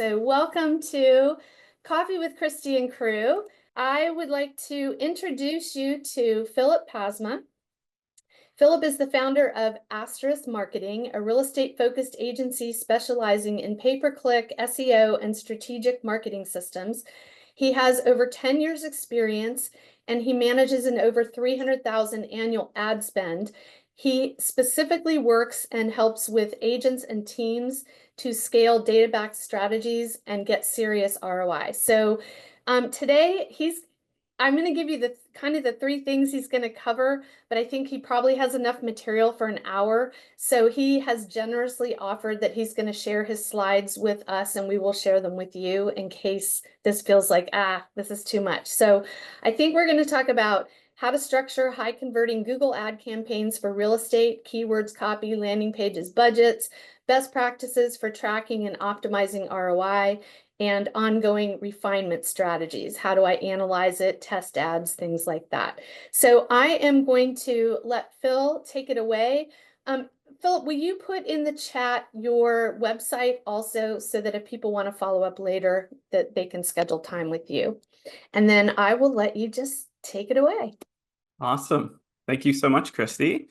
So welcome to Coffee with Christy and Crew. I would like to introduce you to Philip Pasma. Philip is the founder of Asterisk Marketing, a real estate-focused agency specializing in pay-per-click, SEO, and strategic marketing systems. He has over 10 years experience, and he manages an over 300,000 annual ad spend. He specifically works and helps with agents and teams to scale data-backed strategies and get serious ROI. So today I'm going to give you the three things he's going to cover, but I think he probably has enough material for an hour. So he has generously offered that he's going to share his slides with us, and we will share them with you in case this feels like, this is too much. So I think we're going to talk about how to structure high converting Google ad campaigns for real estate, keywords, copy, landing pages, budgets, best practices for tracking and optimizing ROI, and ongoing refinement strategies. How do I analyze it, test ads, things like that. So I am going to let Phil take it away. Philip, will you put in the chat your website also so that if people want to follow up later, that they can schedule time with you? And then I will let you just take it away. Awesome. Thank you so much, Christy.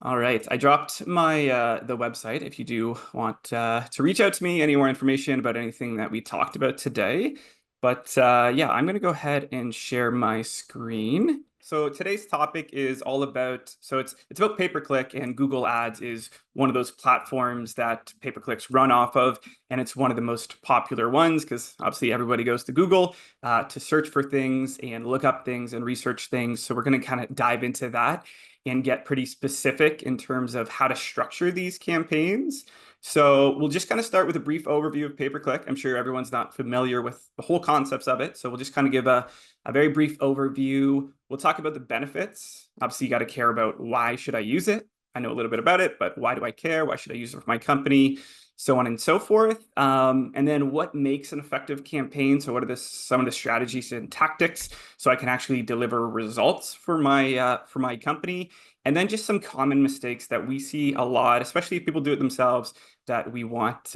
All right, I dropped my the website if you do want to reach out to me, any more information about anything that we talked about today. But yeah, I'm going to go ahead and share my screen. So today's topic is all about, it's about pay-per-click, and Google Ads is one of those platforms that pay-per-clicks run off of, and it's one of the most popular ones because obviously everybody goes to Google to search for things and look up things and research things. So we're going to kind of dive into that and get pretty specific in terms of how to structure these campaigns. So we'll just kind of start with a brief overview of pay-per-click. I'm sure everyone's not familiar with the whole concepts of it. So we'll just kind of give a very brief overview. We'll talk about the benefits. Obviously, you got to care about why should I use it. I know a little bit about it, but why do I care? Why should I use it for my company? So on and so forth. And then what makes an effective campaign? So what are some of the strategies and tactics so I can actually deliver results for my company? And then just some common mistakes that we see a lot, especially if people do it themselves, that we want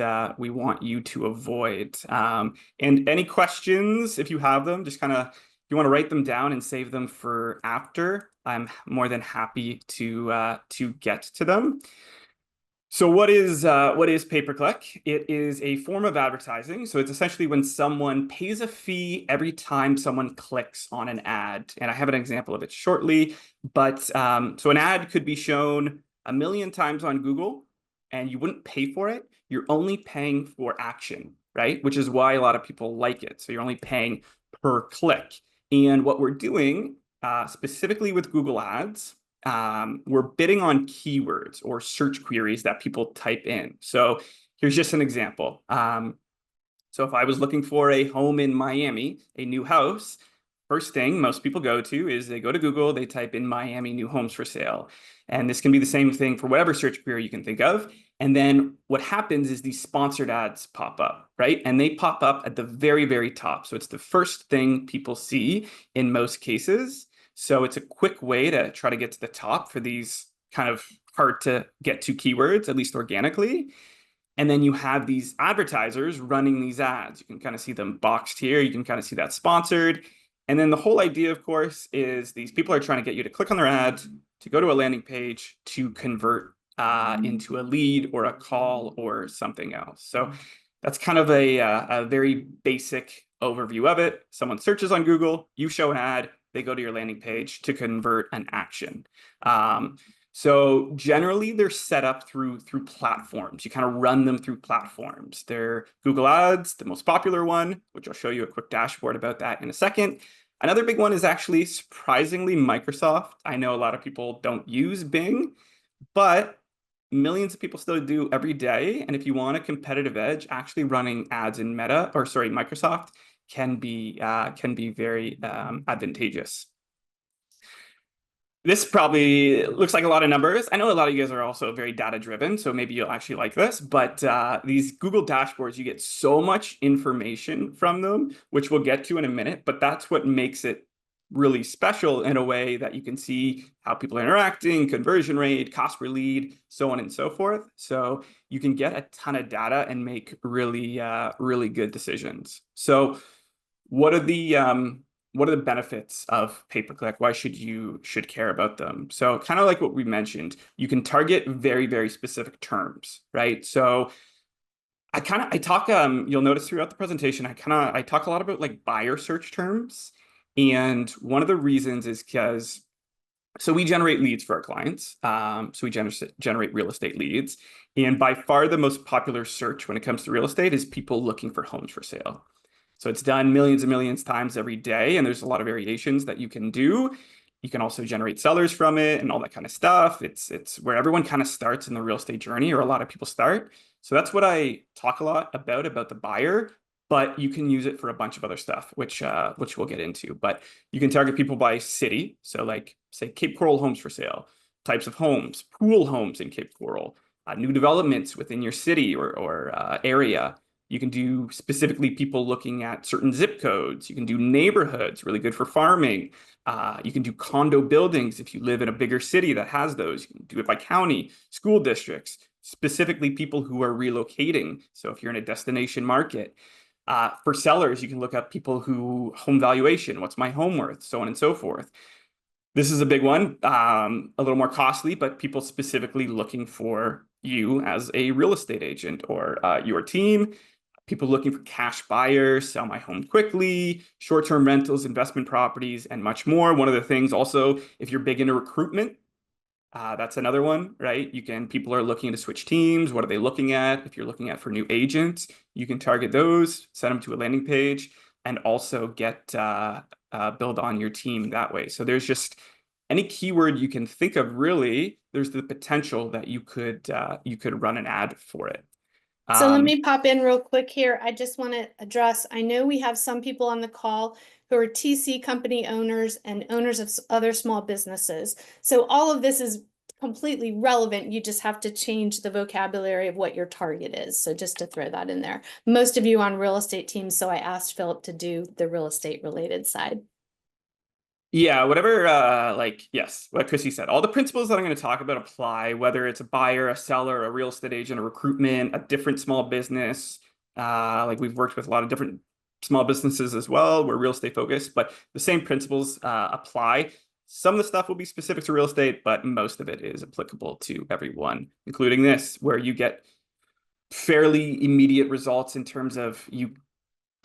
you to avoid. And any questions, if you have them, just kind of, if you want to write them down and save them for after, I'm more than happy to get to them. So what is pay-per-click? It is a form of advertising. So it's essentially when someone pays a fee every time someone clicks on an ad. And I have an example of it shortly. But so an ad could be shown 1 million times on Google, and you wouldn't pay for it. You're only paying for action, right? Which is why a lot of people like it. So you're only paying per click. And what we're doing specifically with Google Ads, we're bidding on keywords or search queries that people type in. So here's just an example. So if I was looking for a home in Miami, a new house, first thing most people go to is they go to Google, they type in Miami new homes for sale. And this can be the same thing for whatever search query you can think of. And then what happens is these sponsored ads pop up, right? And they pop up at the very, very top. So it's the first thing people see in most cases. So it's a quick way to try to get to the top for these kind of hard to get to keywords, at least organically. And then you have these advertisers running these ads. You can kind of see them boxed here. You can kind of see that sponsored. And then the whole idea, of course, is these people are trying to get you to click on their ad, to go to a landing page, to convert into a lead or a call or something else. So that's kind of a very basic overview of it. Someone searches on Google, you show an ad, they go to your landing page to convert an action. So generally they're set up through platforms. You kind of run them through platforms. They're Google Ads, the most popular one, which I'll show you a quick dashboard about that in a second. Another big one is actually surprisingly Microsoft. I know a lot of people don't use Bing, but millions of people still do every day. And if you want a competitive edge, actually running ads in Microsoft can be very advantageous. This probably looks like a lot of numbers. I know a lot of you guys are also very data driven, so maybe you'll actually like this, but these Google dashboards, you get so much information from them, which we'll get to in a minute, but that's what makes it really special in a way that you can see how people are interacting, conversion rate, cost per lead, so on and so forth. So you can get a ton of data and make really, really good decisions. So what are the benefits of pay-per-click? Why should care about them? So kind of like what we mentioned, you can target very, very specific terms, right? So I talk you'll notice throughout the presentation I talk a lot about like buyer search terms. And one of the reasons is because we generate leads for our clients. So we generate real estate leads. And by far the most popular search when it comes to real estate is people looking for homes for sale. So it's done millions and millions of times every day, and there's a lot of variations that you can do. You can also generate sellers from it and all that kind of stuff. It's where everyone kind of starts in the real estate journey, or a lot of people start. So that's what I talk a lot about the buyer, but you can use it for a bunch of other stuff, which we'll get into. But you can target people by city. So like say Cape Coral homes for sale, types of homes, pool homes in Cape Coral, new developments within your city or area. You can do specifically people looking at certain zip codes. You can do neighborhoods, really good for farming. You can do condo buildings if you live in a bigger city that has those. You can do it by county, school districts, specifically people who are relocating. So if you're in a destination market. For sellers, you can look up people who home valuation, what's my home worth, so on and so forth. This is a big one, a little more costly, but people specifically looking for you as a real estate agent or your team. People looking for cash buyers, sell my home quickly, short-term rentals, investment properties, and much more. One of the things also, if you're big into recruitment, that's another one, right? People are looking to switch teams. What are they looking at? If you're looking at for new agents, you can target those, send them to a landing page, and also get build on your team that way. So there's just any keyword you can think of, really, there's the potential that you could run an ad for it. So let me pop in real quick here. I just want to address, I know we have some people on the call who are TC company owners and owners of other small businesses. So all of this is completely relevant. You just have to change the vocabulary of what your target is. So just to throw that in there. Most of you on real estate teams, so I asked Philip to do the real estate related side. Yeah, whatever, yes, what Chrissy said. All the principles that I'm going to talk about apply, whether it's a buyer, a seller, a real estate agent, a recruitment, a different small business. Like we've worked with a lot of different small businesses as well. We're real estate focused, but the same principles apply. Some of the stuff will be specific to real estate, but most of it is applicable to everyone, including this, where you get fairly immediate results in terms of you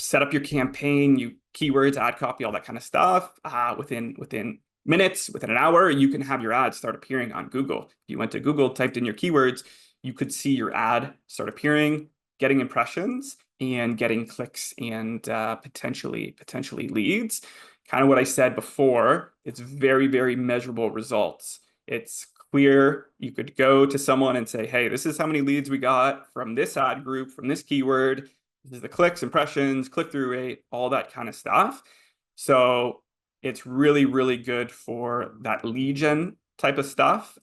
set up your campaign, you keywords, ad copy, all that kind of stuff. Within minutes, within an hour, you can have your ad start appearing on Google. If you went to Google, typed in your keywords, you could see your ad start appearing, getting impressions, and getting clicks and potentially leads. Kind of what I said before, it's very, very measurable results. It's clear. You could go to someone and say, hey, this is how many leads we got from this ad group, from this keyword. This is the clicks, impressions, click-through rate, all that kind of stuff. So it's really, really good for that lead gen type of stuff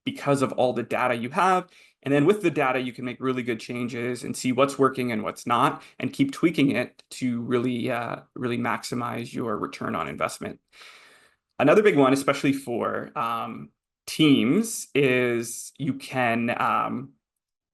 because of all the data you have. And then with the data, you can make really good changes and see what's working and what's not, and keep tweaking it to really, really maximize your return on investment. Another big one, especially for teams, is you can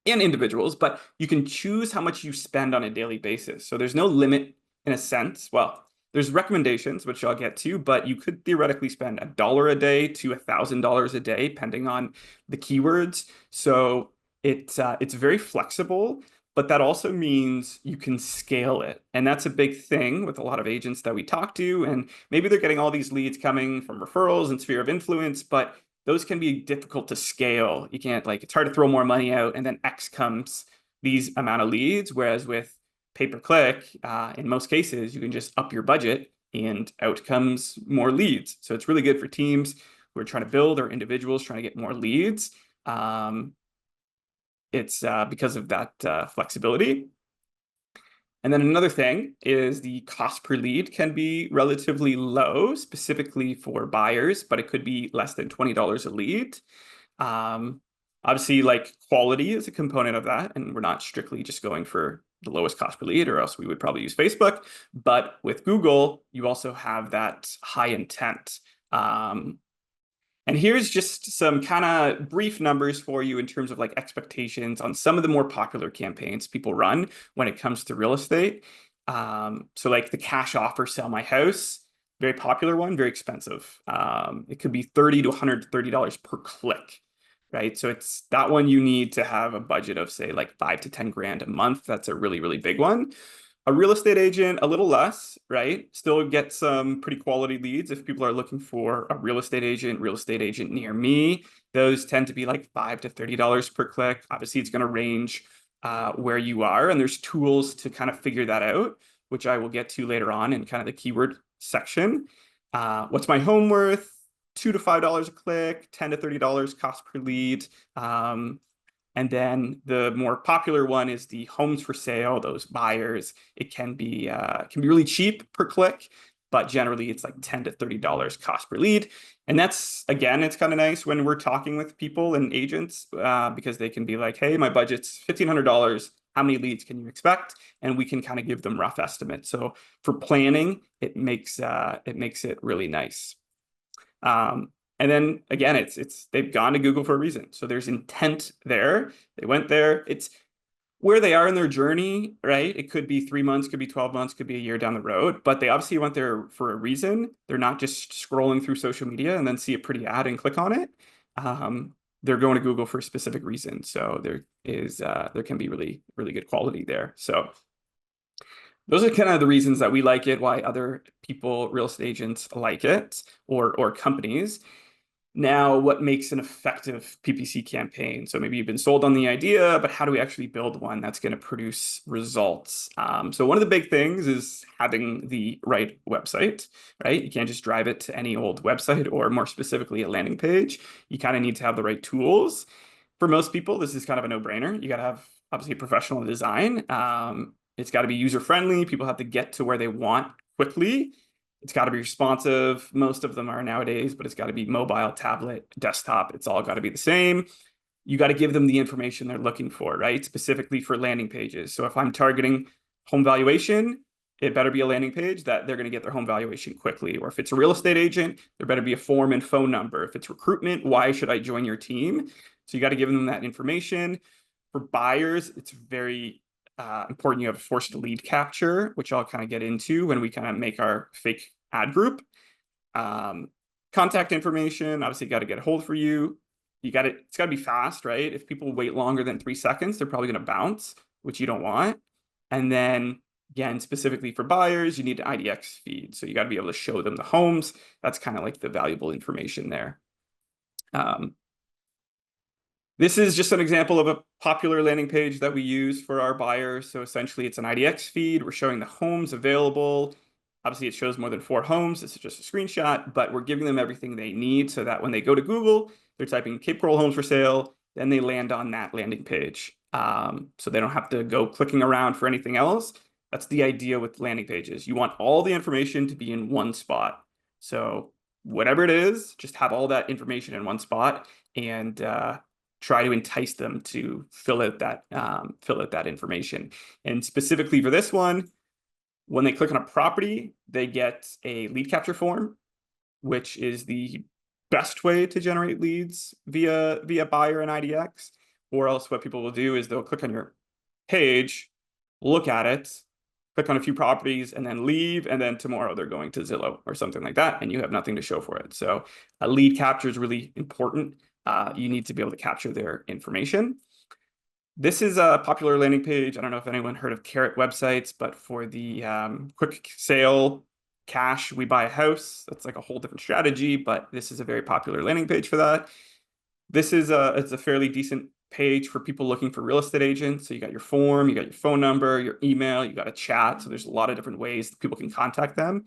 and individuals, but you can choose how much you spend on a daily basis. So there's no limit in a sense. Well, there's recommendations, which I'll get to, but you could theoretically spend $1 a day to $1,000 a day, depending on the keywords. So it's very flexible, but that also means you can scale it. And that's a big thing with a lot of agents that we talk to. And maybe they're getting all these leads coming from referrals and sphere of influence, but those can be difficult to scale. You can't, like, it's hard to throw more money out and then X comes these amount of leads. Whereas with pay-per-click, in most cases, you can just up your budget and out comes more leads. So it's really good for teams who are trying to build or individuals trying to get more leads. It's because of that flexibility. And then another thing is the cost per lead can be relatively low, specifically for buyers, but it could be less than $20 a lead. Obviously, like, quality is a component of that, and we're not strictly just going for the lowest cost per lead, or else we would probably use Facebook. But with Google, you also have that high intent. And here's just some kind of brief numbers for you in terms of like expectations on some of the more popular campaigns people run when it comes to real estate. So like the cash offer, sell my house, very popular one, very expensive. It could be $30 to $130 per click, right? So it's that one you need to have a budget of say like 5 to 10 grand a month. That's a really, really big one. A real estate agent, a little less, right? Still get some pretty quality leads if people are looking for a real estate agent near me. Those tend to be like $5 to $30 per click. Obviously, it's going to range where you are, and there's tools to kind of figure that out, which I will get to later on in kind of the keyword section. What's my home worth? $2 to $5 a click, $10 to $30 cost per lead. And then the more popular one is the homes for sale, those buyers. It can be really cheap per click, but generally it's like $10 to $30 cost per lead. And that's, again, it's kind of nice when we're talking with people and agents because they can be like, hey, my budget's $1,500. How many leads can you expect? And we can kind of give them rough estimates. So for planning, it makes it really nice. And then again, it's they've gone to Google for a reason. So there's intent there. They went there. It's where they are in their journey, right? It could be 3 months, could be 12 months, could be a year down the road, but they obviously went there for a reason. They're not just scrolling through social media and then see a pretty ad and click on it. They're going to Google for a specific reason. So there can be really, really good quality there. So those are kind of the reasons that we like it, why other people, real estate agents like it, or companies. Now, what makes an effective PPC campaign? So maybe you've been sold on the idea, but how do we actually build one that's going to produce results? So one of the big things is having the right website, right? You can't just drive it to any old website or more specifically a landing page. You kind of need to have the right tools. For most people, this is kind of a no-brainer. You got to have obviously professional design. It's got to be user-friendly. People have to get to where they want quickly. It's got to be responsive. Most of them are nowadays, but it's got to be mobile, tablet, desktop. It's all got to be the same. You got to give them the information they're looking for, right? Specifically for landing pages. So if I'm targeting home valuation, it better be a landing page that they're going to get their home valuation quickly. Or if it's a real estate agent, there better be a form and phone number. If it's recruitment, why should I join your team? So you got to give them that information. For buyers, it's very important you have forced lead capture, which I'll kind of get into when we kind of make our fake ad group. Contact information, obviously got to get a hold for you. It's got to be fast, right? If people wait longer than 3 seconds, they're probably going to bounce, which you don't want. And then again, specifically for buyers, you need an IDX feed. So you got to be able to show them the homes. That's kind of like the valuable information there. This is just an example of a popular landing page that we use for our buyers. So essentially it's an IDX feed. We're showing the homes available. Obviously it shows more than 4 homes. This is just a screenshot, but we're giving them everything they need so that when they go to Google, they're typing Cape Coral homes for sale, then they land on that landing page. So they don't have to go clicking around for anything else. That's the idea with landing pages. You want all the information to be in one spot. So whatever it is, just have all that information in one spot and try to entice them to fill out that information. And specifically for this one, when they click on a property, they get a lead capture form, which is the best way to generate leads via buyer and IDX. Or else what people will do is they'll click on your page, look at it, click on a few properties, and then leave. And then tomorrow they're going to Zillow or something like that, and you have nothing to show for it. So a lead capture is really important. You need to be able to capture their information. This is a popular landing page. I don't know if anyone heard of Carrot websites, but for the quick sale cash, we buy a house. That's like a whole different strategy, but this is a very popular landing page for that. This is it's a fairly decent page for people looking for real estate agents. So you got your form, you got your phone number, your email, you got a chat. So there's a lot of different ways that people can contact them.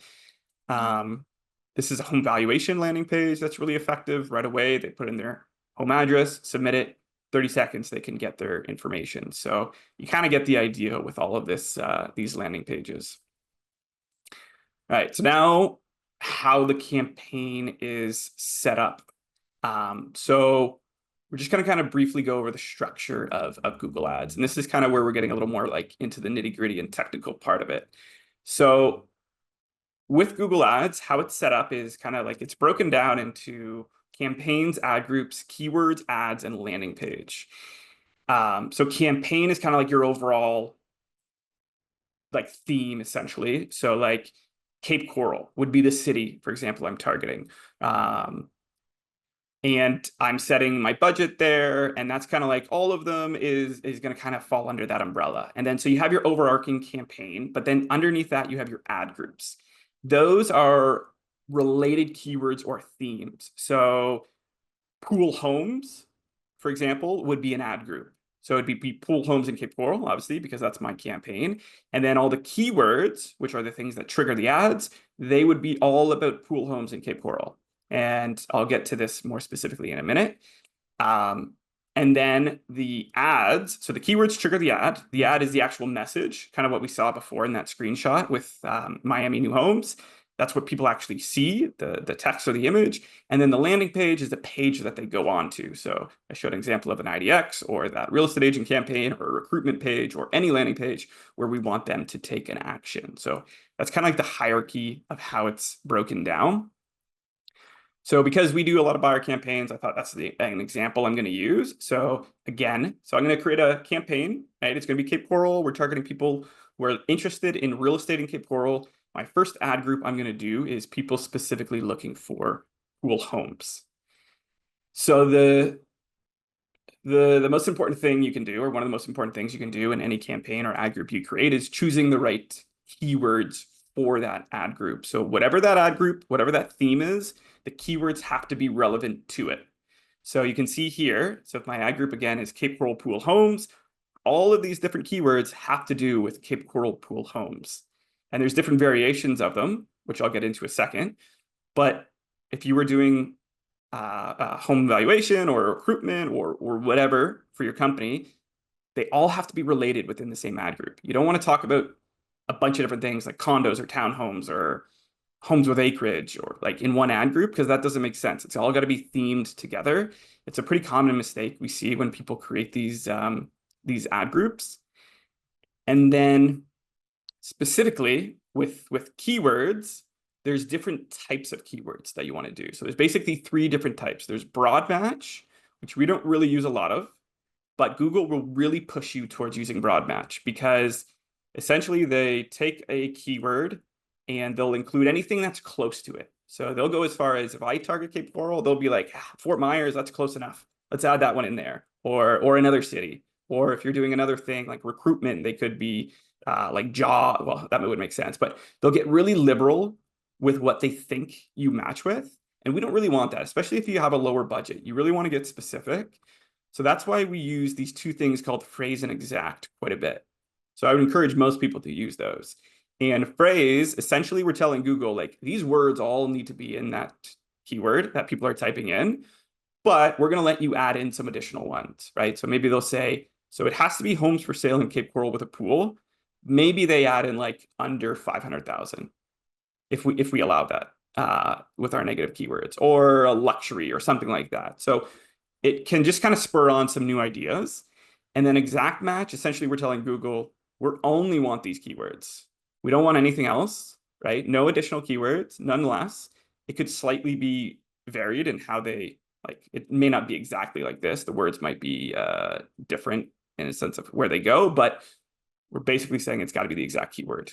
This is a home valuation landing page that's really effective right away. They put in their home address, submit it, 30 seconds, they can get their information. So you kind of get the idea with all of this, these landing pages. All right, so now how the campaign is set up. So we're just going to kind of briefly go over the structure of Google Ads. And this is kind of where we're getting a little more like into the nitty-gritty and technical part of it. So with Google Ads, how it's set up is kind of like it's broken down into campaigns, ad groups, keywords, ads, and landing page. So campaign is kind of like your overall like theme essentially. So like Cape Coral would be the city, for example, I'm targeting. And I'm setting my budget there, and that's kind of like all of them is going to kind of fall under that umbrella. And then so you have your overarching campaign, but then underneath that you have your ad groups. Those are related keywords or themes. So pool homes, for example, would be an ad group. So it'd be pool homes in Cape Coral, obviously, because that's my campaign. And then all the keywords, which are the things that trigger the ads, they would be all about pool homes in Cape Coral. And I'll get to this more specifically in a minute. And then the ads, so the keywords trigger the ad. The ad is the actual message, kind of what we saw before in that screenshot with Miami New Homes. That's what people actually see, the text or the image. And then the landing page is the page that they go on to. So I showed an example of an IDX or that real estate agent campaign or a recruitment page or any landing page where we want them to take an action. So that's kind of like the hierarchy of how it's broken down. So because we do a lot of buyer campaigns, I thought that's an example I'm going to use. So again, I'm going to create a campaign, right? It's going to be Cape Coral. We're targeting people who are interested in real estate in Cape Coral. My first ad group I'm going to do is people specifically looking for pool homes. So the most important thing you can do, or one of the most important things you can do in any campaign or ad group you create, is choosing the right keywords for that ad group. So whatever that ad group, whatever that theme is, the keywords have to be relevant to it. So you can see here, so if my ad group again is Cape Coral Pool Homes, all of these different keywords have to do with Cape Coral Pool Homes. And there's different variations of them, which I'll get into a second. But if you were doing home evaluation or recruitment or whatever for your company, they all have to be related within the same ad group. You don't want to talk about a bunch of different things like condos or townhomes or homes with acreage or like in one ad group, because that doesn't make sense. It's all got to be themed together. It's a pretty common mistake we see when people create these ad groups. And then specifically with keywords, there's different types of keywords that you want to do. So there's basically 3 different types. There's broad match, which we don't really use a lot of, but Google will really push you towards using broad match because essentially they take a keyword and they'll include anything that's close to it. So they'll go as far as if I target Cape Coral, they'll be like, Fort Myers, that's close enough. Let's add that one in there. Or another city. Or if you're doing another thing like recruitment, they could be like jaw. Well, that would make sense. But they'll get really liberal with what they think you match with. And we don't really want that, especially if you have a lower budget. You really want to get specific. So that's why we use these 2 things called phrase and exact quite a bit. So I would encourage most people to use those. And phrase, essentially, we're telling Google, like, these words all need to be in that keyword that people are typing in, but we're going to let you add in some additional ones, right? So maybe they'll say, so it has to be homes for sale in Cape Coral with a pool. Maybe they add in like under 500,000 if we allow that with our negative keywords, or a luxury or something like that. So it can just kind of spur on some new ideas. And then exact match, essentially, we're telling Google, we only want these keywords. We don't want anything else, right? No additional keywords, none less. It could slightly be varied in how they, like, it may not be exactly like this. The words might be different in a sense of where they go, but we're basically saying it's got to be the exact keyword.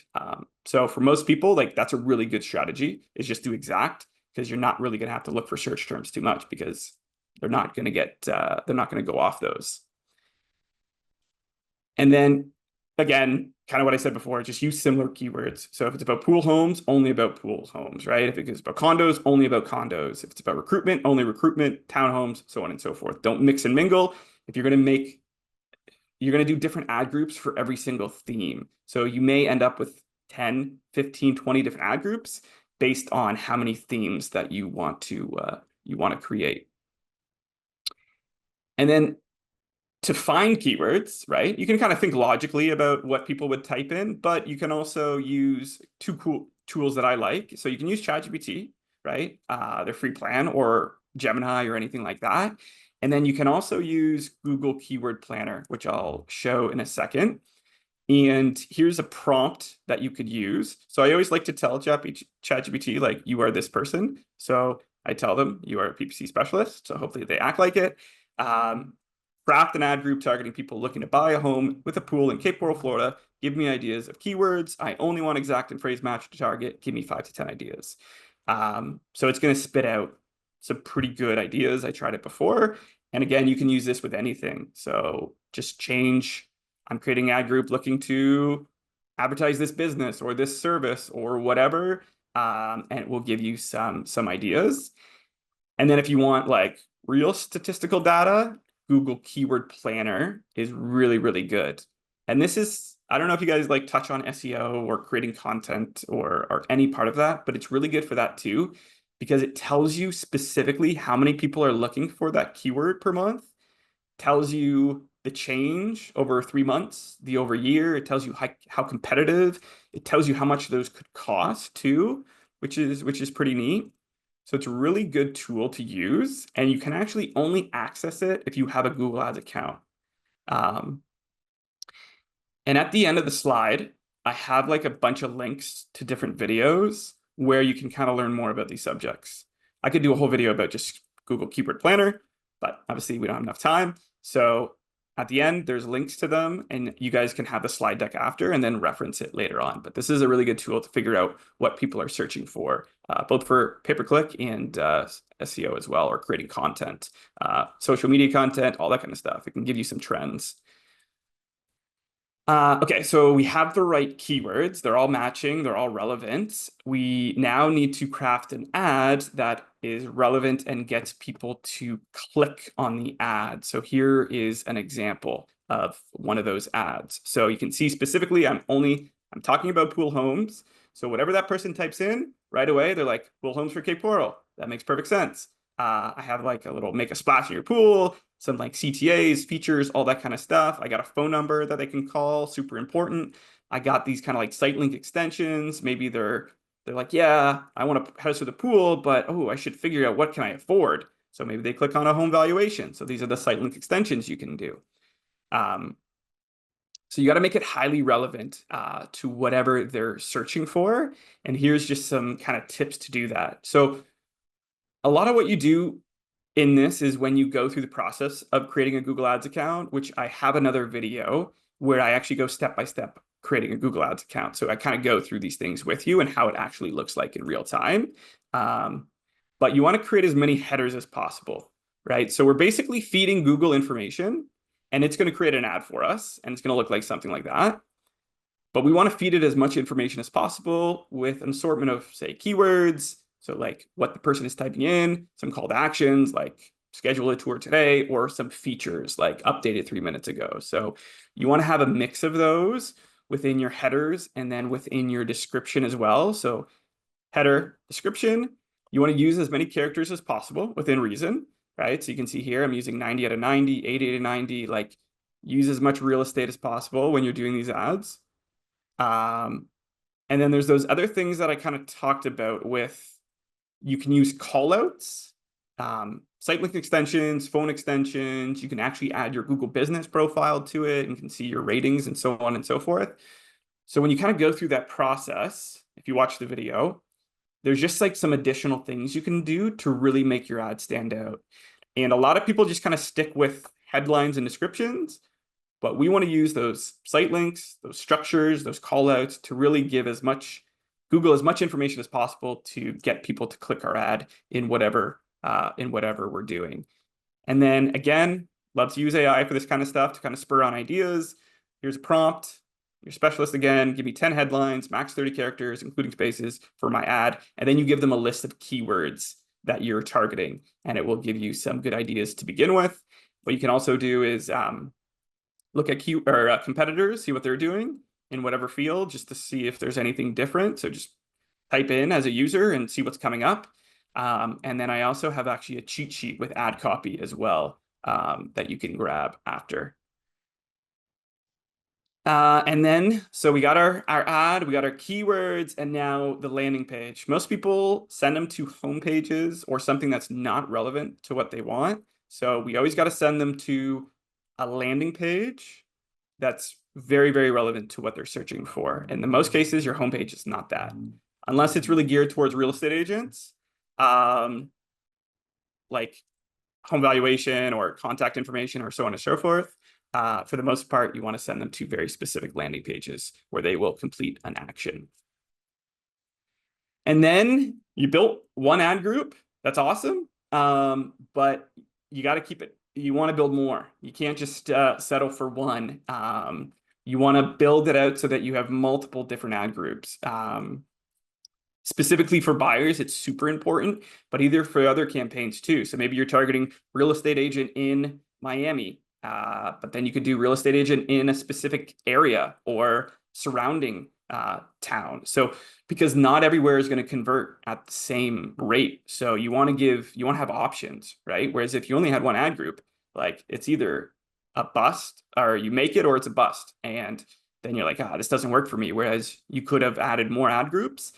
So for most people, like, that's a really good strategy, is just do exact, because you're not really going to have to look for search terms too much, because they're not going to get, they're not going to go off those. And then again, kind of what I said before, just use similar keywords. So if it's about pool homes, only about pool homes, right? If it's about condos, only about condos. If it's about recruitment, only recruitment, townhomes, so on and so forth. Don't mix and mingle. If you're going to do different ad groups for every single theme. So you may end up with 10, 15, 20 different ad groups based on how many themes that you want to create. And then to find keywords, right? You can kind of think logically about what people would type in, but you can also use 2 cool tools that I like. So you can use ChatGPT, right? Their free plan, or Gemini or anything like that. And then you can also use Google Keyword Planner, which I'll show in a second. And here's a prompt that you could use. So I always like to tell ChatGPT, like, you are this person. So I tell them you are a PPC specialist. So hopefully they act like it. Craft an ad group targeting people looking to buy a home with a pool in Cape Coral, Florida. Give me ideas of keywords. I only want exact and phrase match to target. Give me 5 to 10 ideas. So it's going to spit out some pretty good ideas. I tried it before. And again, you can use this with anything. So just change, I'm creating an ad group looking to advertise this business or this service or whatever. And it will give you some ideas. And then if you want like real statistical data, Google Keyword Planner is really, really good. And this is, I don't know if you guys like touch on SEO or creating content or any part of that, but it's really good for that too, because it tells you specifically how many people are looking for that keyword per month, tells you the change over 3 months, the over year. It tells you how competitive. It tells you how much those could cost too, which is pretty neat. So it's a really good tool to use, and you can actually only access it if you have a Google Ads account. And at the end of the slide, I have like a bunch of links to different videos where you can kind of learn more about these subjects. I could do a whole video about just Google Keyword Planner, but obviously we don't have enough time. So at the end, there's links to them, and you guys can have the slide deck after and then reference it later on. But this is a really good tool to figure out what people are searching for, both for pay-per-click and SEO as well, or creating content, social media content, all that kind of stuff. It can give you some trends. Okay, so we have the right keywords. They're all matching. They're all relevant. We now need to craft an ad that is relevant and gets people to click on the ad. So here is an example of one of those ads. So you can see specifically, I'm talking about pool homes. So whatever that person types in, right away, they're like, pool homes for Cape Coral. That makes perfect sense. I have like a little make a splash in your pool, some like CTAs, features, all that kind of stuff. I got a phone number that they can call, super important. I got these kind of like site link extensions. Maybe they're like, yeah, I want a house with a pool, but oh, I should figure out what can I afford. So maybe they click on a home valuation. So these are the site link extensions you can do. So you got to make it highly relevant to whatever they're searching for. And here's just some kind of tips to do that. So a lot of what you do in this is when you go through the process of creating a Google Ads account, which I have another video where I actually go step by step creating a Google Ads account. So I kind of go through these things with you and how it actually looks like in real time. But you want to create as many headers as possible, right? So we're basically feeding Google information, and it's going to create an ad for us, and it's going to look like something like that. But we want to feed it as much information as possible with an assortment of, say, keywords. So like what the person is typing in, some call to actions, like schedule a tour today, or some features like updated 3 minutes ago. So you want to have a mix of those within your headers and then within your description as well. So header, description, you want to use as many characters as possible within reason, right? So you can see here, I'm using 90 out of 90, 80 out of 90, like use as much real estate as possible when you're doing these ads. And then there's those other things that I kind of talked about with, you can use callouts, site link extensions, phone extensions. You can actually add your Google business profile to it and can see your ratings and so on and so forth. So when you kind of go through that process, if you watch the video, there's just like some additional things you can do to really make your ad stand out. And a lot of people just kind of stick with headlines and descriptions, but we want to use those site links, those structures, those callouts to really give Google as much information as possible to get people to click our ad in whatever we're doing. And then again, love to use AI for this kind of stuff to kind of spur on ideas. Here's a prompt. Your specialist again, give me 10 headlines, max 30 characters, including spaces for my ad. And then you give them a list of keywords that you're targeting, and it will give you some good ideas to begin with. What you can also do is look at competitors, see what they're doing in whatever field, just to see if there's anything different. So just type in as a user and see what's coming up. And then I also have actually a cheat sheet with ad copy as well that you can grab after. And then, so we got our ad, we got our keywords, and now the landing page. Most people send them to home pages or something that's not relevant to what they want. So we always got to send them to a landing page that's very, very relevant to what they're searching for. And in most cases, your homepage is not that, unless it's really geared towards real estate agents, like home valuation or contact information or so on and so forth. For the most part, you want to send them to very specific landing pages where they will complete an action. And then you built one ad group. That's awesome. But you got to keep it. You want to build more. You can't just settle for one. You want to build it out so that you have multiple different ad groups. Specifically for buyers, it's super important, but either for other campaigns too. So maybe you're targeting real estate agent in Miami, but then you could do real estate agent in a specific area or surrounding town. So because not everywhere is going to convert at the same rate. So you want to have options, right? Whereas if you only had one ad group, like it's either a bust or you make it or it's a bust. And then you're like, this doesn't work for me. Whereas you could have added more ad groups,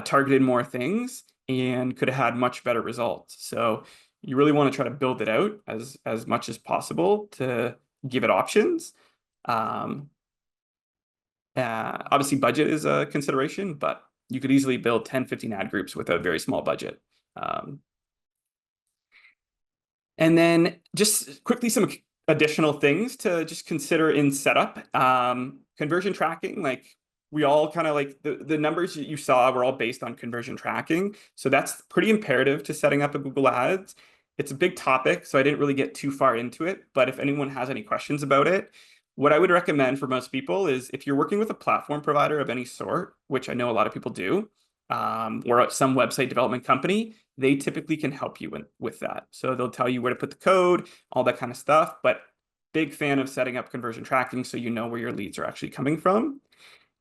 targeted more things, and could have had much better results. So you really want to try to build it out as much as possible to give it options. Obviously, budget is a consideration, but you could easily build 10, 15 ad groups with a very small budget. And then just quickly, some additional things to just consider in setup. Conversion tracking, like we all kind of like the numbers that you saw were all based on conversion tracking. So that's pretty imperative to setting up a Google Ads. It's a big topic, so I didn't really get too far into it. But if anyone has any questions about it, what I would recommend for most people is if you're working with a platform provider of any sort, which I know a lot of people do, or some website development company, they typically can help you with that. So they'll tell you where to put the code, all that kind of stuff. But big fan of setting up conversion tracking so you know where your leads are actually coming from.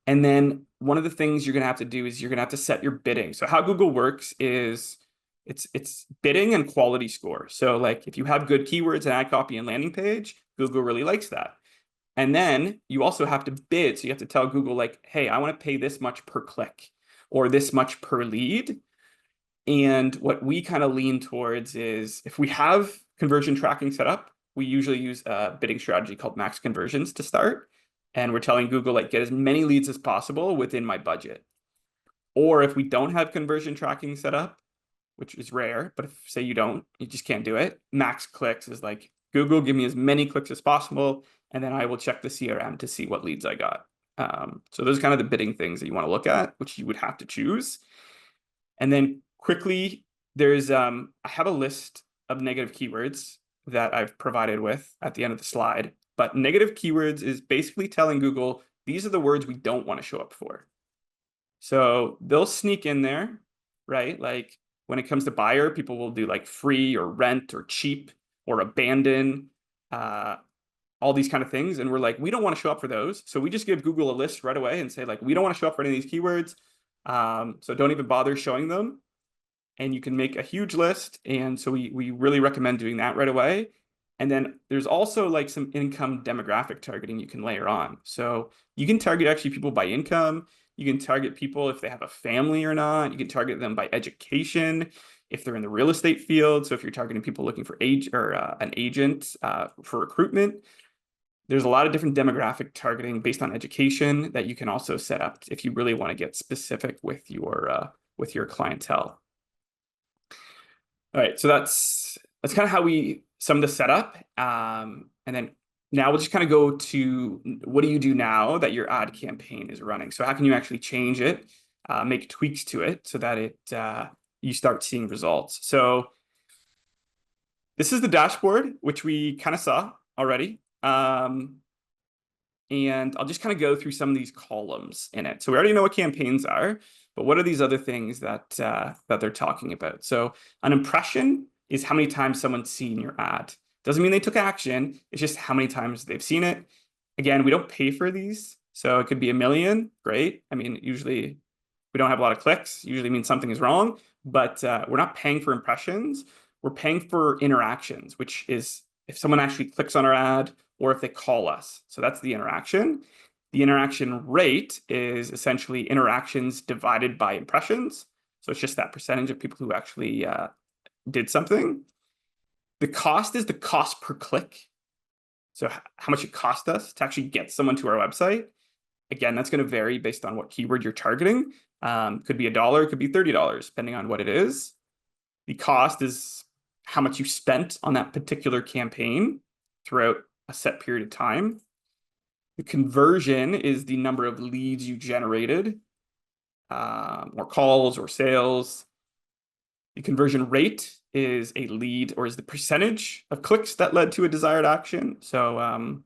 And then one of the things you're going to have to do is you're going to have to set your bidding. So how Google works is it's bidding and quality score. So like if you have good keywords and ad copy and landing page, Google really likes that. And then you also have to bid. So you have to tell Google like, hey, I want to pay this much per click or this much per lead. And what we kind of lean towards is if we have conversion tracking set up, we usually use a bidding strategy called max conversions to start. And we're telling Google, like, get as many leads as possible within my budget. Or if we don't have conversion tracking set up, which is rare, but if say you don't, you just can't do it. Max clicks is like, Google, give me as many clicks as possible, and then I will check the CRM to see what leads I got. So those are kind of the bidding things that you want to look at, which you would have to choose. And then quickly, there's I have a list of negative keywords that I've provided with at the end of the slide. But negative keywords is basically telling Google, these are the words we don't want to show up for. So they'll sneak in there, right? Like when it comes to buyer, people will do like free or rent or cheap or abandon, all these kind of things. And we're like, we don't want to show up for those. So we just give Google a list right away and say like, we don't want to show up for any of these keywords. So don't even bother showing them. And you can make a huge list. And so we really recommend doing that right away. And then there's also like some income demographic targeting you can layer on. So you can target actually people by income. You can target people if they have a family or not. You can target them by education, if they're in the real estate field. So if you're targeting people looking for an agent for recruitment, there's a lot of different demographic targeting based on education that you can also set up if you really want to get specific with your clientele. All right, so that's kind of how we sum the setup. And then now we'll just kind of go to what do you do now that your ad campaign is running? So how can you actually change it, make tweaks to it so that you start seeing results? So this is the dashboard, which we kind of saw already. And I'll just kind of go through some of these columns in it. So we already know what campaigns are, but what are these other things that they're talking about? So an impression is how many times someone's seen your ad. Doesn't mean they took action. It's just how many times they've seen it. Again, we don't pay for these. So it could be 1 million. Great. I mean, usually we don't have a lot of clicks. Usually means something is wrong, but we're not paying for impressions. We're paying for interactions, which is if someone actually clicks on our ad or if they call us. So that's the interaction. The interaction rate is essentially interactions divided by impressions. So it's just that percentage of people who actually did something. The cost is the cost per click. So how much it cost us to actually get someone to our website. Again, that's going to vary based on what keyword you're targeting. Could be $1, could be $30, depending on what it is. The cost is how much you spent on that particular campaign throughout a set period of time. The conversion is the number of leads you generated, or calls or sales. The conversion rate is a lead, or is the percentage of clicks that led to a desired action. So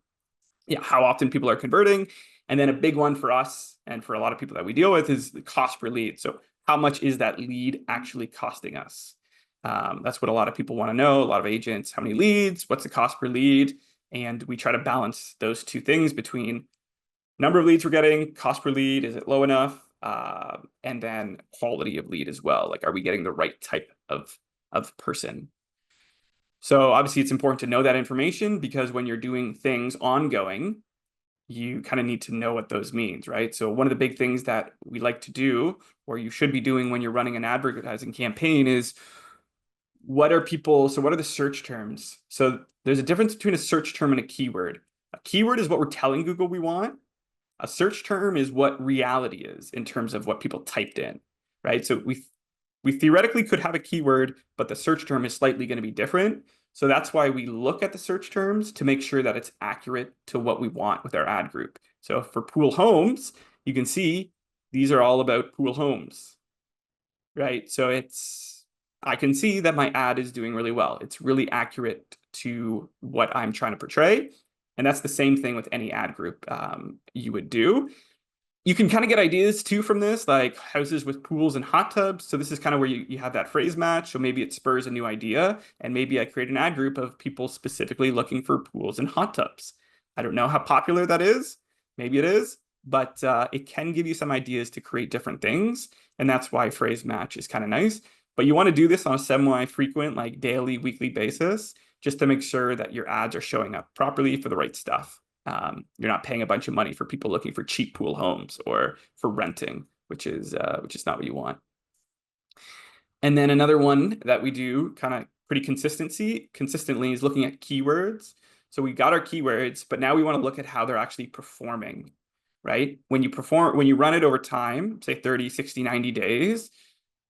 yeah, how often people are converting. And then a big one for us and for a lot of people that we deal with is the cost per lead. So how much is that lead actually costing us? That's what a lot of people want to know. A lot of agents, how many leads, what's the cost per lead? And we try to balance those two things between number of leads we're getting, cost per lead, is it low enough? And then quality of lead as well. Like, are we getting the right type of person? So obviously it's important to know that information, because when you're doing things ongoing, you kind of need to know what those means, right? So one of the big things that we like to do, or you should be doing when you're running an advertising campaign, is what are the search terms? So there's a difference between a search term and a keyword. A keyword is what we're telling Google we want. A search term is what reality is in terms of what people typed in, right? So we theoretically could have a keyword, but the search term is slightly going to be different. So that's why we look at the search terms to make sure that it's accurate to what we want with our ad group. So for pool homes, you can see these are all about pool homes, right? So I can see that my ad is doing really well. It's really accurate to what I'm trying to portray. And that's the same thing with any ad group you would do. You can kind of get ideas too from this, like houses with pools and hot tubs. So this is kind of where you have that phrase match. So maybe it spurs a new idea. And maybe I create an ad group of people specifically looking for pools and hot tubs. I don't know how popular that is. Maybe it is, but it can give you some ideas to create different things. And that's why phrase match is kind of nice. But you want to do this on a semi-frequent, like daily, weekly basis, just to make sure that your ads are showing up properly for the right stuff. You're not paying a bunch of money for people looking for cheap pool homes or for renting, which is not what you want. And then another one that we do kind of pretty consistently is looking at keywords. So we got our keywords, but now we want to look at how they're actually performing, right? When you run it over time, say 30, 60, 90 days,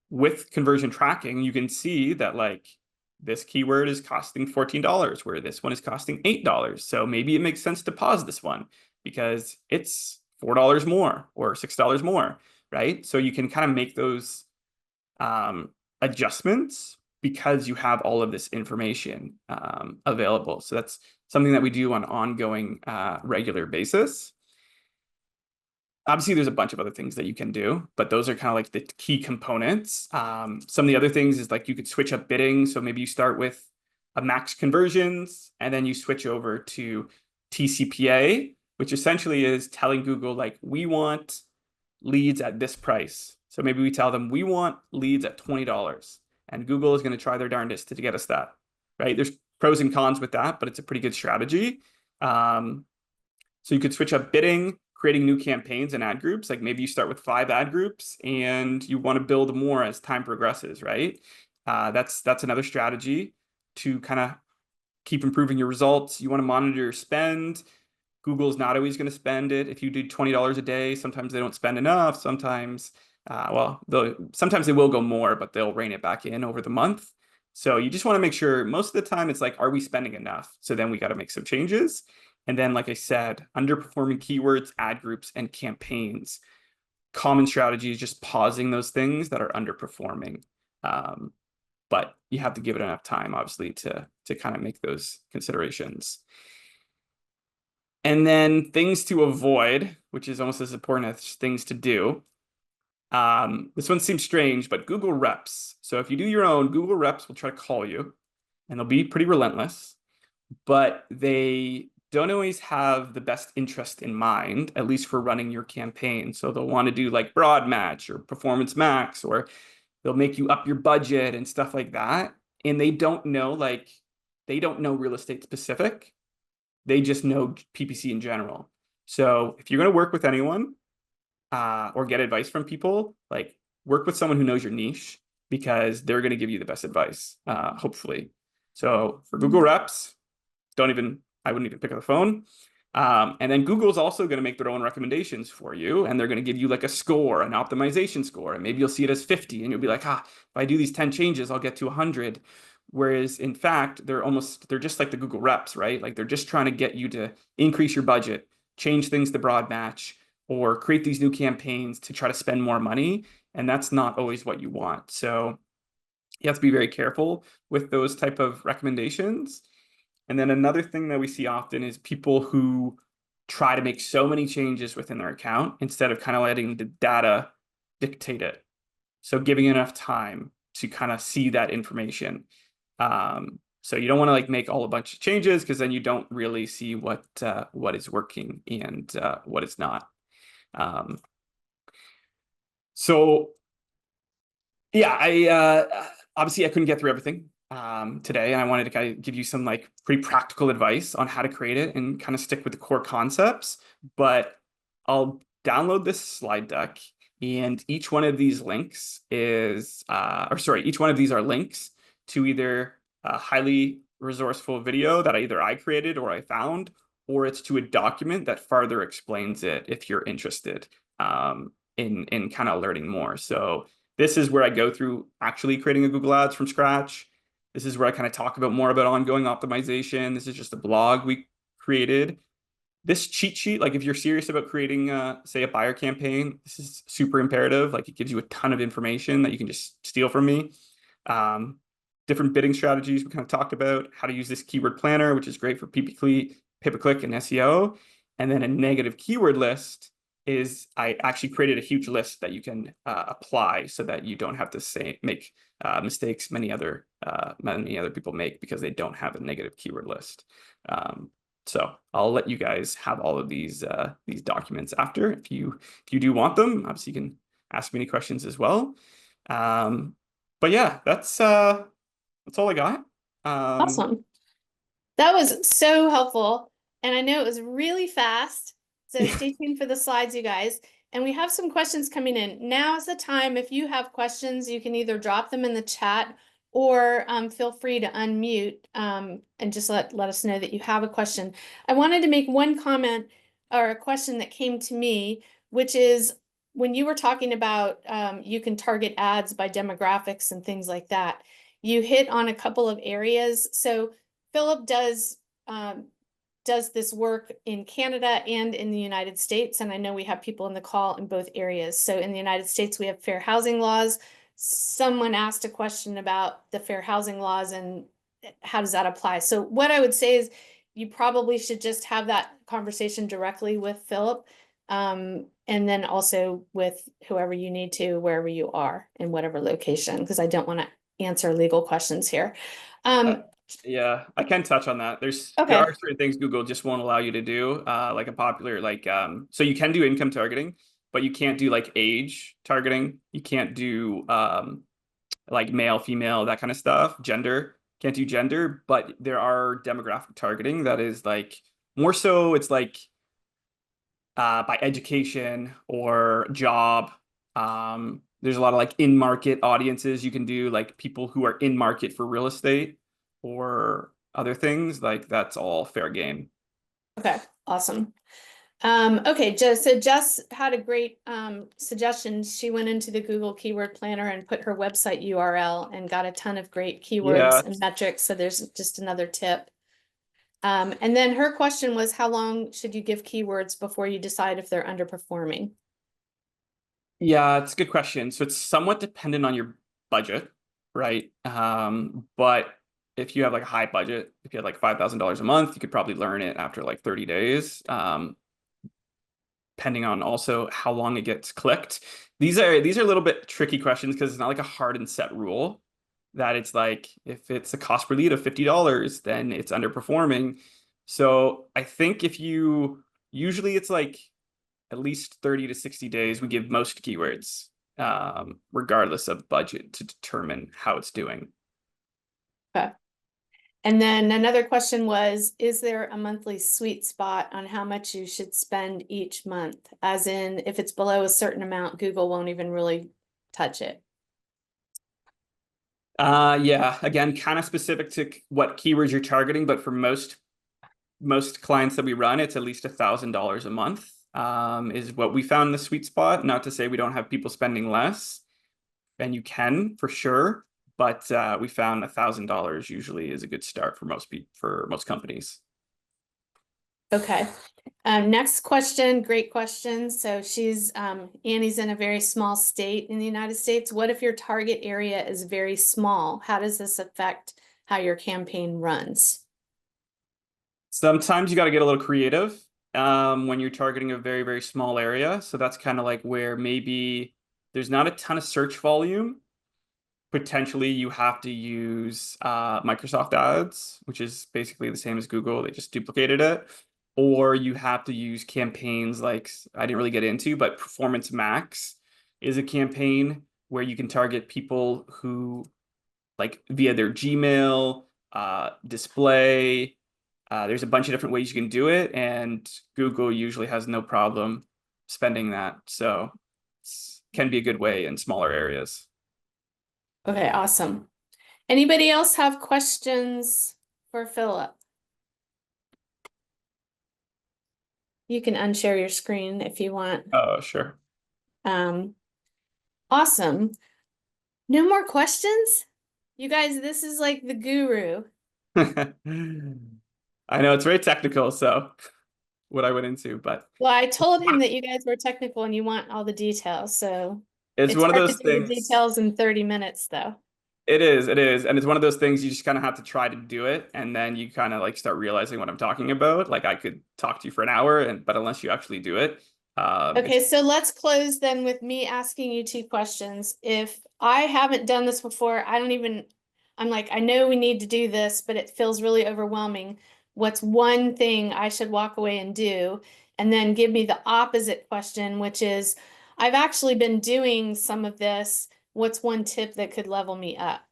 with conversion tracking, you can see that like this keyword is costing $14, where this one is costing $8. So maybe it makes sense to pause this one because it's $4 more or $6 more, right? So you can kind of make those adjustments because you have all of this information available. So that's something that we do on an ongoing, regular basis. Obviously, there's a bunch of other things that you can do, but those are kind of like the key components. Some of the other things is like you could switch up bidding. So maybe you start with a max conversions, and then you switch over to TCPA, which essentially is telling Google, like, we want leads at this price. So maybe we tell them we want leads at $20, and Google is going to try their darndest to get us that, right? There's pros and cons with that, but it's a pretty good strategy. So you could switch up bidding, creating new campaigns and ad groups. Like maybe you start with 5 ad groups and you want to build more as time progresses, right? That's another strategy to kind of keep improving your results. You want to monitor your spend. Google's not always going to spend it. If you do $20 a day, sometimes they don't spend enough. Sometimes, sometimes they will go more, but they'll rein it back in over the month. So you just want to make sure most of the time it's like, are we spending enough? So then we got to make some changes. And then, like I said, underperforming keywords, ad groups, and campaigns. Common strategy is just pausing those things that are underperforming. But you have to give it enough time, obviously, to kind of make those considerations. And then things to avoid, which is almost as important as things to do. This one seems strange, but Google reps. So if you do your own, Google reps will try to call you, and they'll be pretty relentless, but they don't always have the best interest in mind, at least for running your campaign. So they'll want to do like broad match or performance max, or they'll make you up your budget and stuff like that. And they don't know real estate specific. They just know PPC in general. So if you're going to work with anyone or get advice from people, like work with someone who knows your niche because they're going to give you the best advice, hopefully. So for Google reps, I wouldn't even pick up the phone. And then Google's also going to make their own recommendations for you, and they're going to give you like a score, an optimization score, and maybe you'll see it as 50, and you'll be like, if I do these 10 changes, I'll get to 100. Whereas in fact, they're just like the Google reps, right? Like they're just trying to get you to increase your budget, change things to broad match, or create these new campaigns to try to spend more money. And that's not always what you want. So you have to be very careful with those type of recommendations. And then another thing that we see often is people who try to make so many changes within their account instead of kind of letting the data dictate it. So giving enough time to kind of see that information. So you don't want to like make a bunch of changes because then you don't really see what is working and what is not. So yeah, I obviously I couldn't get through everything today, and I wanted to kind of give you some like pretty practical advice on how to create it and kind of stick with the core concepts. But I'll download this slide deck, and each one of these links is, each one of these are links to either a highly resourceful video that either I created or I found, or it's to a document that further explains it if you're interested in kind of learning more. So this is where I go through actually creating a Google Ads from scratch. This is where I kind of talk about more about ongoing optimization. This is just a blog we created. This cheat sheet, like if you're serious about creating, say, a buyer campaign, this is super imperative. Like it gives you a ton of information that you can just steal from me. Different bidding strategies we kind of talked about, how to use this keyword planner, which is great for pay-per-click and SEO. And then a negative keyword list is I actually created a huge list that you can apply so that you don't have to make mistakes many other people make because they don't have a negative keyword list. So I'll let you guys have all of these documents after if you do want them. Obviously, you can ask me any questions as well. But yeah, that's all I got. Awesome. That was so helpful. And I know it was really fast. So stay tuned for the slides, you guys. And we have some questions coming in. Now is the time. If you have questions, you can either drop them in the chat or feel free to unmute and just let us know that you have a question. I wanted to make one comment or a question that came to me, which is when you were talking about you can target ads by demographics and things like that, you hit on a couple of areas. So Philip does this work in Canada and in the United States, and I know we have people in the call in both areas. So in the United States, we have fair housing laws. Someone asked a question about the fair housing laws and how does that apply? So what I would say is you probably should just have that conversation directly with Philip, and then also with whoever you need to, wherever you are in whatever location, because I don't want to answer legal questions here. Yeah, I can touch on that. There Okay. are certain things Google just won't allow you to do, like a popular so you can do income targeting, but you can't do like age targeting. You can't do like male, female, that kind of stuff. Gender, can't do gender, but there are demographic targeting that is like more so it's like by education or job. There's a lot of like in-market audiences you can do, like people who are in market for real estate or other things. Like that's all fair game. Okay, awesome. Okay, so Jess had a great suggestion. She went into the Google Keyword Planner and put her website URL and got a ton of great keywords Yeah. and metrics. So there's just another tip. And then her question was, how long should you give keywords before you decide if they're underperforming? Yeah, it's a good question. So it's somewhat dependent on your budget, right? But if you have like a high budget, if you had like $5,000 a month, you could probably learn it after like 30 days. Depending on also how long it gets clicked. These are a little bit tricky questions because it's not like a hard and set rule that it's like if it's a cost per lead of $50, then it's underperforming. So I think if you usually it's like at least 30 to 60 days we give most keywords, regardless of budget, to determine how it's doing. Okay. And then another question was, is there a monthly sweet spot on how much you should spend each month? As in, if it's below a certain amount, Google won't even really touch it. Yeah, again, kind of specific to what keywords you're targeting, but for most clients that we run, it's at least $1,000 a month, is what we found the sweet spot. Not to say we don't have people spending less, and you can for sure, but we found $1,000 usually is a good start for most people, for most companies. Okay. Next question, great question. So Annie's in a very small state in the United States. What if your target area is very small? How does this affect how your campaign runs? Sometimes you got to get a little creative when you're targeting a very, very small area. So that's kind of like where maybe there's not a ton of search volume. Potentially you have to use Microsoft Ads, which is basically the same as Google. They just duplicated it. Or you have to use campaigns like I didn't really get into, but Performance Max is a campaign where you can target people who like via their Gmail, display. There's a bunch of different ways you can do it, and Google usually has no problem spending that. So it can be a good way in smaller areas. Okay, awesome. Anybody else have questions for Philip? You can unshare your screen if you want. Oh, sure. Awesome. No more questions? You guys, this is like the guru. I know it's very technical, so what I went into, but Well, I told him that you guys were technical and you want all the details, so it's it's one of hard to those do the things. details in 30 minutes though. It is, and it's one of those things you just kind of have to try to do it, and then you kind of like start realizing what I'm talking about. Like I could talk to you for an hour, but unless you actually do it, Okay, so let's close then with me asking you two questions. If I haven't done this before, I'm like, I know we need to do this, but it feels really overwhelming. What's one thing I should walk away and do? And then give me the opposite question, which is, I've actually been doing some of this. What's one tip that could level me up?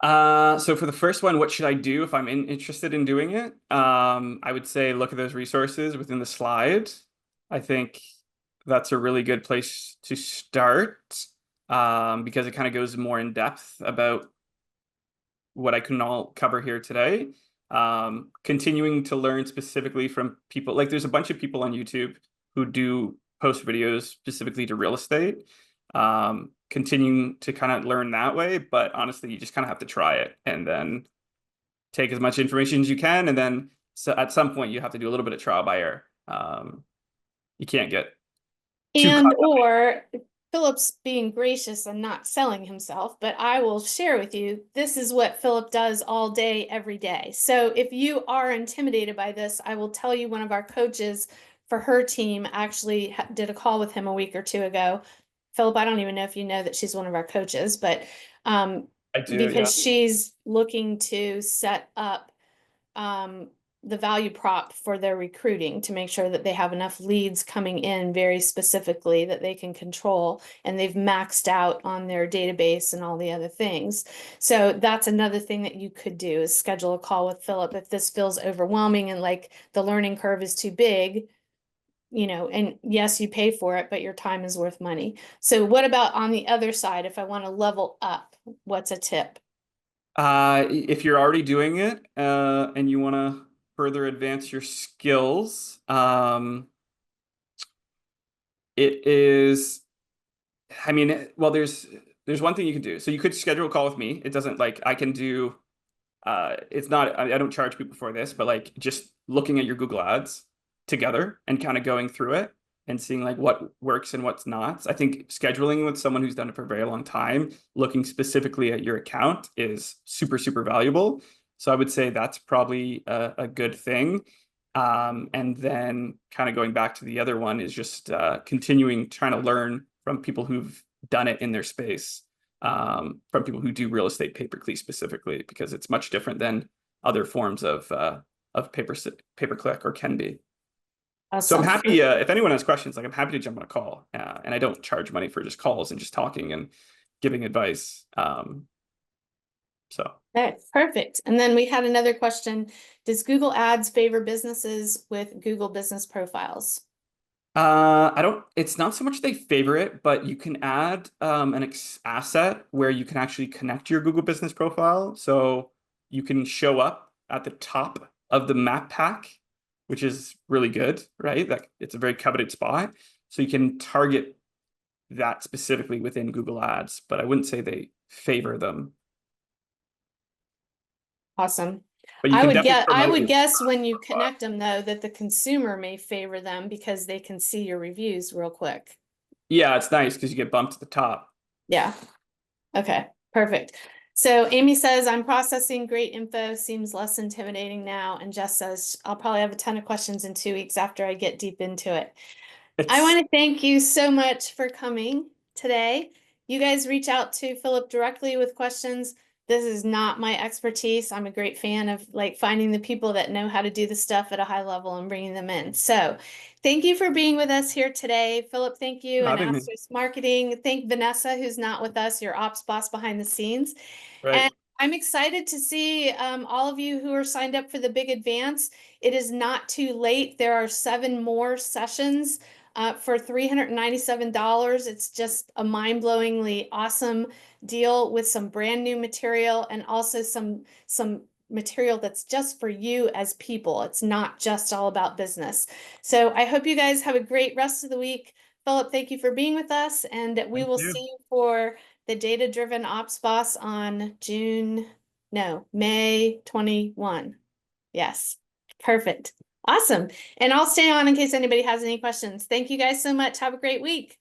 So for the first one, what should I do if I'm interested in doing it? I would say look at those resources within the slide. I think that's a really good place to start, because it kind of goes more in depth about what I couldn't all cover here today. Continuing to learn specifically from people, like there's a bunch of people on YouTube who do post videos specifically to real estate. Continuing to kind of learn that way, but honestly, you just kind of have to try it and then take as much information as you can, and then so at some point you have to do a little bit of trial by error. You can't get too And caught up. or Philip's being gracious and not selling himself, but I will share with you, this is what Philip does all day, every day. So if you are intimidated by this, I will tell you one of our coaches for her team actually did a call with him a week or two ago. Philip, I don't even know if you know that she's one of our coaches, but I do, yeah. because she's looking to set up the value prop for their recruiting to make sure that they have enough leads coming in very specifically that they can control, and they've maxed out on their database and all the other things. So that's another thing that you could do, is schedule a call with Philip if this feels overwhelming and like the learning curve is too big, and yes, you pay for it, but your time is worth money. So what about on the other side, if I want to level up, what's a tip? If you're already doing it, and you want to further advance your skills, it is, I mean, well, there's one thing you can do. So you could schedule a call with me. It doesn't like I can do it's not I don't charge people for this, but like just looking at your Google Ads together and kind of going through it and seeing like what works and what's not. I think scheduling with someone who's done it for a very long time, looking specifically at your account is super, super valuable. So I would say that's probably a good thing. And then kind of going back to the other one is just continuing trying to learn from people who've done it in their space, from people who do real estate pay-per-click specifically, because it's much different than other forms of pay-per-click or can be. So I'm Awesome. happy if anyone has questions, like I'm happy to jump on a call, and I don't charge money for just calls and just talking and giving advice. So Okay, perfect. And then we had another question. Does Google Ads favor businesses with Google business profiles? I don't, it's not so much they favor it, but you can add an ex asset where you can actually connect your Google Business profile. So you can show up at the top of the map pack, which is really good, right? That it's a very coveted spot. So you can target that specifically within Google Ads, but I wouldn't say they favor them. Awesome. But you can definitely I promote would your guess when you profile. connect them though, that the consumer may favor them because they can see your reviews real quick. Yeah, it's nice because you get bumped to the top. Yeah. Okay, perfect. So Amy says, I'm processing great info, seems less intimidating now. And Jess says, I'll probably have a ton of questions in 2 weeks after I get deep into it. I It's want to thank you so much for coming today. You guys reach out to Philip directly with questions. This is not my expertise. I'm a great fan of like finding the people that know how to do the stuff at a high level and bringing them in. So thank you for being with us here today. Philip, thank you. And having me. Asterisk Marketing. Thank Vanessa, who's not with us, your ops boss behind the scenes. And Right. I'm excited to see all of you who are signed up for the big advance. It is not too late. There are 7 more sessions for $397. It's just a mind-blowingly awesome deal with some brand new material and also some material that's just for you as people. It's not just all about business. So I hope you guys have a great rest of the week. Philip, thank you for being with us, and we Thank will you. see you for the Data-Driven Ops Boss on May 21. Yes, perfect. Awesome. And I'll stay on in case anybody has any questions. Thank you guys so much. Have a great week.